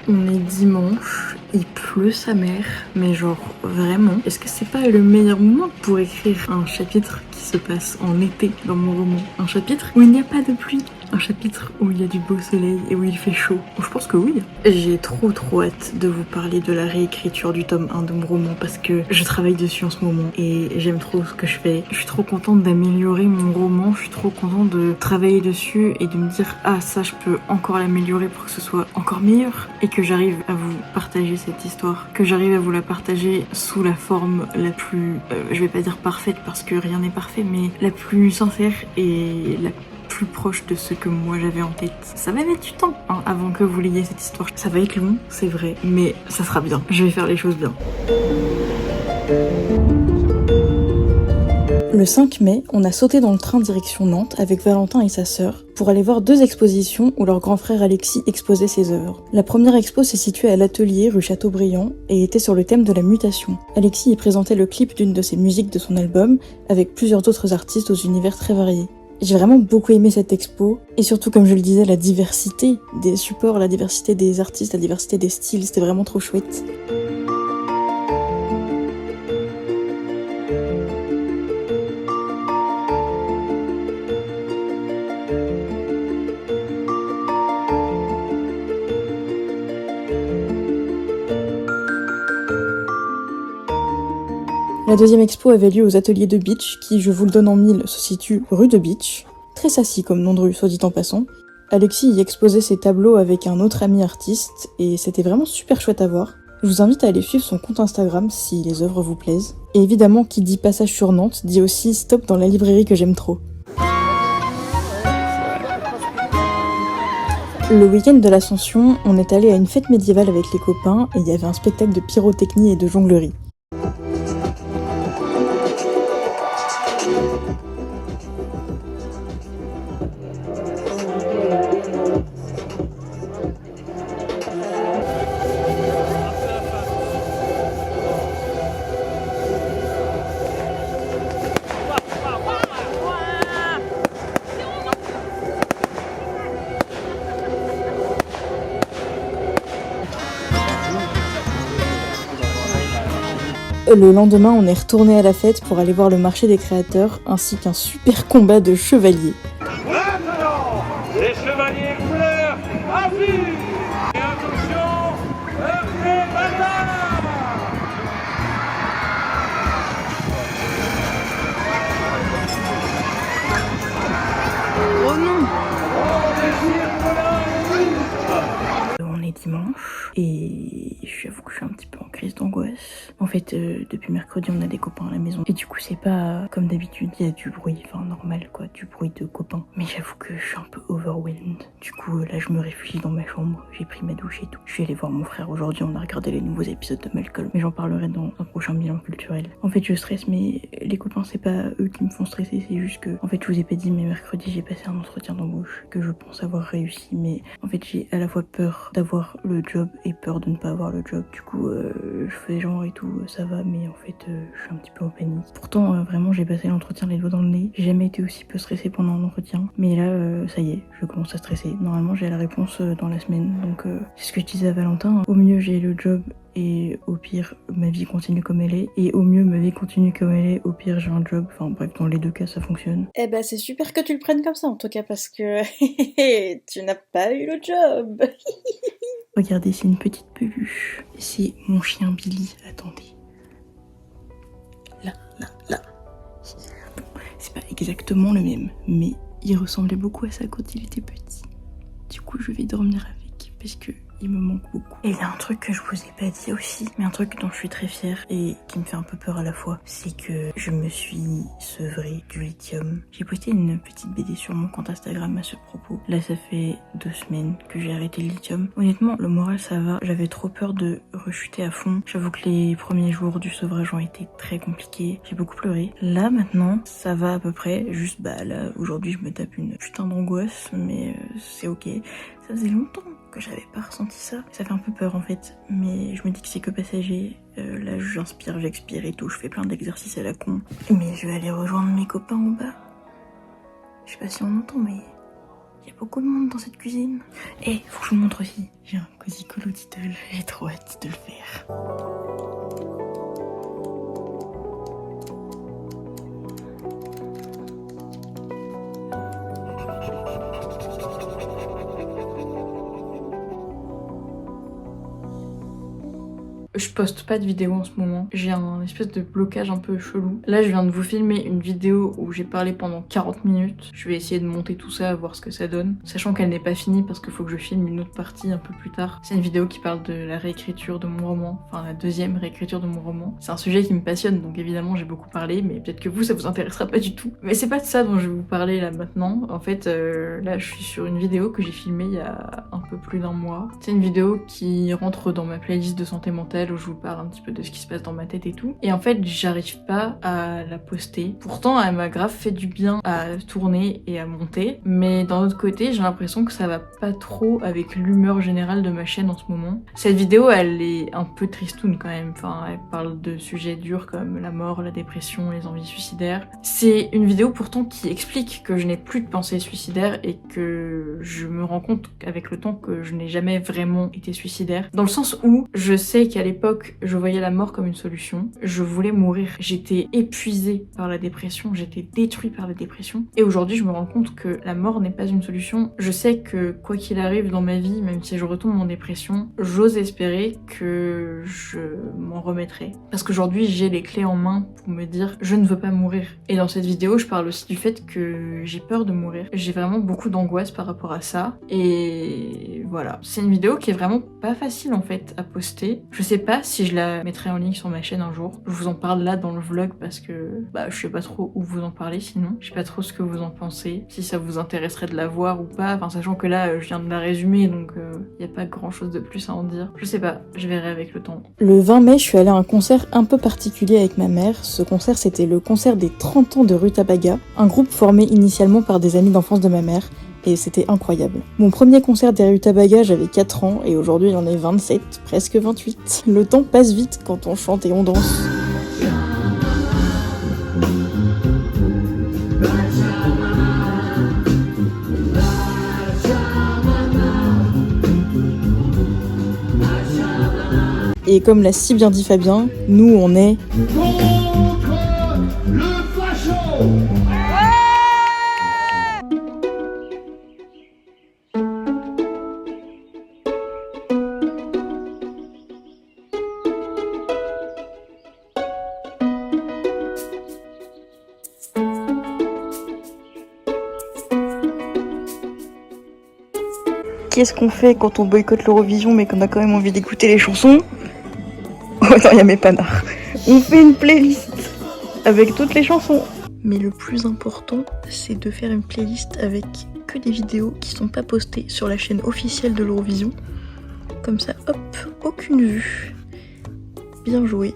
On est dimanche, il pleut sa mère, mais genre vraiment, est-ce que c'est pas le meilleur moment pour écrire un chapitre qui se passe en été dans mon roman? Un chapitre où il n'y a pas de pluie, un chapitre où il y a du beau soleil et où il fait chaud. Je pense que oui. J'ai trop hâte de vous parler de la réécriture du tome 1 de mon roman parce que je travaille dessus en ce moment et j'aime trop ce que je fais. Je suis trop contente d'améliorer mon roman, je suis trop contente de travailler dessus et de me dire ah ça je peux encore l'améliorer pour que ce soit encore meilleur et que j'arrive à vous partager cette histoire, que j'arrive à vous la partager sous la forme la plus, je vais pas dire parfaite parce que rien n'est parfait, mais la plus sincère et la plus proche de ce que moi j'avais en tête. Ça va mettre du temps avant que vous l'ayez cette histoire. Ça va être long, c'est vrai, mais ça sera bien. Je vais faire les choses bien. Le 5 mai, on a sauté dans le train direction Nantes avec Valentin et sa sœur pour aller voir 2 expositions où leur grand frère Alexis exposait ses œuvres. La première expo s'est située à l'atelier rue Chateaubriand et était sur le thème de la mutation. Alexis y présentait le clip d'une de ses musiques de son album avec plusieurs autres artistes aux univers très variés. J'ai vraiment beaucoup aimé cette expo, et surtout comme je le disais, la diversité des supports, la diversité des artistes, la diversité des styles, c'était vraiment trop chouette. La deuxième expo avait lieu aux ateliers de Beach, qui, je vous le donne en mille, se situe rue de Beach. Très sassy comme nom de rue, soit dit en passant. Alexis y exposait ses tableaux avec un autre ami artiste, et c'était vraiment super chouette à voir. Je vous invite à aller suivre son compte Instagram si les œuvres vous plaisent. Et évidemment, qui dit passage sur Nantes, dit aussi stop dans la librairie que j'aime trop. Le week-end de l'Ascension, on est allé à une fête médiévale avec les copains, et il y avait un spectacle de pyrotechnie et de jonglerie. Le lendemain, on est retourné à la fête pour aller voir le marché des créateurs, ainsi qu'un super combat de chevaliers. Maintenant, les chevaliers couleur azur. Et attention, heurtez bâtard. Oh non! On est dimanche et j'avoue que je suis un petit peu en crise d'angoisse. En fait, depuis mercredi, on a des copains à la maison et du coup, c'est pas comme d'habitude, il y a du bruit, enfin normal quoi, du bruit de copains. Mais j'avoue que je suis un peu overwhelmed. Du coup, là, je me réfugie dans ma chambre, j'ai pris ma douche et tout. Je suis allée voir mon frère aujourd'hui, on a regardé les nouveaux épisodes de Malcolm, mais j'en parlerai dans un prochain bilan culturel. En fait, je stresse, mais les copains, c'est pas eux qui me font stresser, c'est juste que, en fait, je vous ai pas dit, mais mercredi, j'ai passé un entretien d'embauche que je pense avoir réussi, mais en fait, j'ai à la fois peur d'avoir le job et peur de ne pas avoir le job. Du coup, je fais genre et tout, ça va, mais en fait, je suis un petit peu en panique. Pourtant, vraiment, j'ai passé l'entretien les doigts dans le nez. J'ai jamais été aussi peu stressée pendant un entretien, mais là, ça y est, je commence à stresser. Normalement, j'ai la réponse dans la semaine, donc c'est ce que je disais à Valentin. Au mieux, j'ai le job et au pire, ma vie continue comme elle est. Et au mieux, ma vie continue comme elle est. Au pire, j'ai un job. Enfin bref, dans les deux cas, ça fonctionne. Eh ben, c'est super que tu le prennes comme ça, en tout cas, parce que tu n'as pas eu le job. Regardez, c'est une petite peluche. C'est mon chien Billy. Attendez. Là. Bon, c'est pas exactement le même, mais il ressemblait beaucoup à ça quand il était petit. Du coup, je vais dormir avec parce que il me manque beaucoup. Et il y a un truc que je vous ai pas dit aussi, mais un truc dont je suis très fière et qui me fait un peu peur à la fois, c'est que je me suis sevrée du lithium. J'ai posté une petite BD sur mon compte Instagram à ce propos. Là, ça fait 2 semaines que j'ai arrêté le lithium. Honnêtement, le moral ça va. J'avais trop peur de rechuter à fond. J'avoue que les premiers jours du sevrage ont été très compliqués. J'ai beaucoup pleuré. Là, maintenant, ça va à peu près. Juste, là, aujourd'hui, je me tape une putain d'angoisse, mais c'est ok. Ça faisait longtemps que j'avais pas ressenti ça. Ça fait un peu peur en fait, mais je me dis que c'est que passager. Là j'inspire, j'expire et tout, je fais plein d'exercices à la con. Mais je vais aller rejoindre mes copains en bas. Je sais pas si on entend, mais Il y a beaucoup de monde dans cette cuisine. Et faut que je vous montre aussi. J'ai un Cozy Colo Title. J'ai trop hâte de le faire. Je poste pas de vidéos en ce moment, j'ai un espèce de blocage un peu chelou. Là je viens de vous filmer une vidéo où j'ai parlé pendant 40 minutes. Je vais essayer de monter tout ça, voir ce que ça donne. Sachant qu'elle n'est pas finie parce qu'il faut que je filme une autre partie un peu plus tard. C'est une vidéo qui parle de la réécriture de mon roman, enfin la deuxième réécriture de mon roman. C'est un sujet qui me passionne donc évidemment j'ai beaucoup parlé, mais peut-être que vous ça vous intéressera pas du tout. Mais c'est pas de ça dont je vais vous parler là maintenant. En fait là je suis sur une vidéo que j'ai filmée il y a un peu plus d'1 mois. C'est une vidéo qui rentre dans ma playlist de santé mentale où je vous parle un petit peu de ce qui se passe dans ma tête et tout. Et en fait, j'arrive pas à la poster. Pourtant, elle m'a grave fait du bien à tourner et à monter. Mais d'un autre côté, j'ai l'impression que ça va pas trop avec l'humeur générale de ma chaîne en ce moment. Cette vidéo, elle est un peu tristoune quand même. Enfin, elle parle de sujets durs comme la mort, la dépression, les envies suicidaires. C'est une vidéo pourtant qui explique que je n'ai plus de pensées suicidaires et que je me rends compte avec le temps que je n'ai jamais vraiment été suicidaire. Dans le sens où je sais qu'à l'époque, je voyais la mort comme une solution. Je voulais mourir. J'étais épuisée par la dépression, j'étais détruite par la dépression. Et aujourd'hui, je me rends compte que la mort n'est pas une solution. Je sais que quoi qu'il arrive dans ma vie, même si je retombe en dépression, j'ose espérer que je m'en remettrai. Parce qu'aujourd'hui, j'ai les clés en main pour me dire je ne veux pas mourir. Et dans cette vidéo, je parle aussi du fait que j'ai peur de mourir. J'ai vraiment beaucoup d'angoisse par rapport à ça. Et voilà. C'est une vidéo qui est vraiment pas facile en fait à poster. Je sais pas si je la mettrai en ligne sur ma chaîne un jour. Je vous en parle là dans le vlog parce que je sais pas trop où vous en parlez sinon. Je sais pas trop ce que vous en pensez, si ça vous intéresserait de la voir ou pas. Enfin sachant que là je viens de la résumer donc y a pas grand chose de plus à en dire. Je sais pas, je verrai avec le temps. Le 20 mai, je suis allée à un concert un peu particulier avec ma mère. Ce concert, c'était le concert des 30 ans de Rutabaga, un groupe formé initialement par des amis d'enfance de ma mère. Et c'était incroyable. Mon premier concert des Rutabaga, j'avais 4 ans et aujourd'hui j'en ai 27, presque 28. Le temps passe vite quand on chante et on danse. Et comme l'a si bien dit Fabien, nous on est... Contre le facho! Qu'est-ce qu'on fait quand on boycotte l'Eurovision mais qu'on a quand même envie d'écouter les chansons? Oh non, il y a mes panards. On fait une playlist avec toutes les chansons. Mais le plus important, c'est de faire une playlist avec que des vidéos qui sont pas postées sur la chaîne officielle de l'Eurovision. Comme ça, hop, aucune vue. Bien joué.